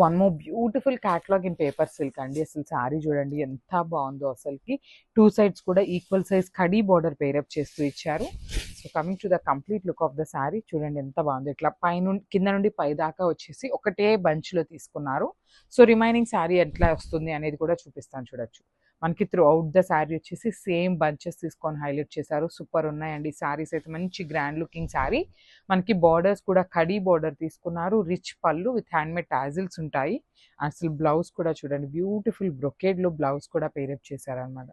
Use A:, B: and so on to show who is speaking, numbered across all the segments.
A: One more beautiful catalogue in paper silk అండి. అసలు శారీ చూడండి ఎంత బాగుందో అసలుకి. టూ సైడ్స్ కూడా equal size khadi border pair up చేస్తూ ఇచ్చారు. So coming to the complete look of the sari చూడండి ఎంత బాగుందో. ఇట్లా కింద నుండి పై దాకా వచ్చేసి ఒకటే బంచ్లో తీసుకున్నారు. సో రిమైనింగ్ శారీ ఎట్లా వస్తుంది అనేది కూడా చూపిస్తాను చూడొచ్చు. మనకి త్రూ అవుట్ ద శారీ వచ్చేసి సేమ్ బంచెస్ తీసుకొని హైలైట్ చేశారు. సూపర్ ఉన్నాయండి శారీస్ అయితే. మంచి గ్రాండ్ లుకింగ్ శారీ. మనకి బార్డర్స్ కూడా కడీ బార్డర్ తీసుకున్నారు. రిచ్ పళ్ళు విత్ హ్యాండ్మేడ్ టాజిల్స్ ఉంటాయి. అసలు బ్లౌజ్ కూడా చూడండి బ్యూటిఫుల్ బ్రొకేడ్లో బ్లౌజ్ కూడా పేరప్ చేశారనమాట.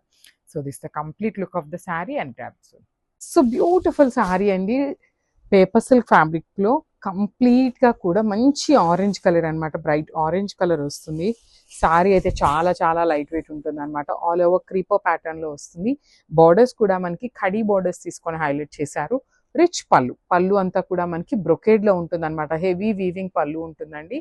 A: So this the complete look of the sari and caps. So beautiful sari అండి. పేపర్ సిల్క్ ఫ్యాబ్రిక్లో కంప్లీట్గా కూడా మంచి ఆరెంజ్ కలర్ అనమాట. బ్రైట్ ఆరెంజ్ కలర్ వస్తుంది. శారీ అయితే చాలా చాలా లైట్ వెయిట్ ఉంటుంది అనమాట. ఆల్ ఓవర్ క్రీపర్ ప్యాటర్న్లో వస్తుంది. బార్డర్స్ కూడా మనకి కడీ బార్డర్స్ తీసుకొని హైలైట్ చేశారు. రిచ్ పళ్ళు అంతా కూడా మనకి బ్రొకేడ్లో ఉంటుంది అనమాట. హెవీ వీవింగ్ పళ్ళు ఉంటుందండి.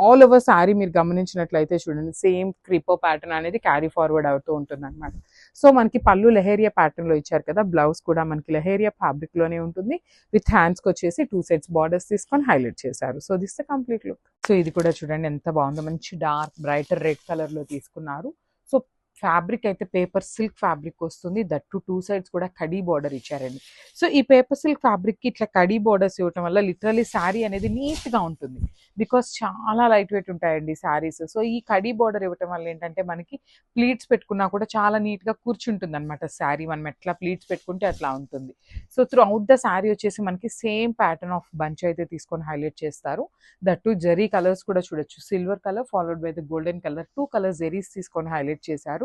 A: ఆల్ ఓవర్ శారీ మీరు గమనించినట్లయితే చూడండి సేమ్ క్రీపర్ ప్యాటర్న్ అనేది క్యారీ ఫార్వర్డ్ అవుతూ ఉంటుంది అనమాట. సో మనకి పళ్ళు లెహేరియా ప్యాటర్న్లో ఇచ్చారు కదా. బ్లౌజ్ కూడా మనకి లెహేరియా ఫ్యాబ్రిక్లోనే ఉంటుంది. విత్ హ్యాండ్స్కి వచ్చేసి 2 సైడ్స్ బార్డర్స్ తీసుకొని హైలైట్ చేశారు. So this the complete look. So ఇది కూడా చూడండి ఎంత బాగుందో. మంచి డార్క్ బ్రైటర్ రెడ్ కలర్లో తీసుకున్నారు. సో ఫ్యాబ్రిక్ అయితే పేపర్ సిల్క్ ఫ్యాబ్రిక్ వస్తుంది. దట్టు 2 సైడ్స్ కూడా కడీ బార్డర్ ఇచ్చారండి. సో ఈ పేపర్ సిల్క్ ఫ్యాబ్రిక్కి ఇట్లా కడీ బార్డర్స్ ఇవ్వటం వల్ల లిటరలీ శారీ అనేది నీట్గా ఉంటుంది. బికాస్ చాలా లైట్ వెయిట్ ఉంటాయండి శారీస్. సో ఈ కడీ బార్డర్ ఇవ్వటం వల్ల ఏంటంటే మనకి ప్లీట్స్ పెట్టుకున్నా కూడా చాలా నీట్గా కూర్చుంటుంది అనమాట శారీ. మనం ఎట్లా ప్లీట్స్ పెట్టుకుంటే అట్లా ఉంటుంది. So through out the sari వచ్చేసి మనకి సేమ్ ప్యాటర్న్ ఆఫ్ బంచ్ అయితే తీసుకొని హైలైట్ చేస్తారు. దట్టు జరీ కలర్స్ కూడా చూడొచ్చు. Silver colour followed by the golden colour. 2 colour zaris తీసుకొని హైలైట్ చేశారు.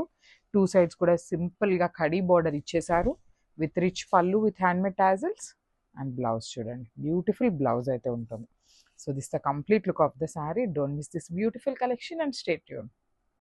A: 2 సైడ్స్ కూడా సింపుల్గా కడీ బార్డర్ ఇచ్చేశారు. విత్ రిచ్ పళ్ళు with handmade tassels and blouse చూడండి బ్యూటిఫుల్ బ్లౌజ్ అయితే ఉంటుంది. So this is the complete look of the saree. Don't miss this beautiful collection and stay tuned.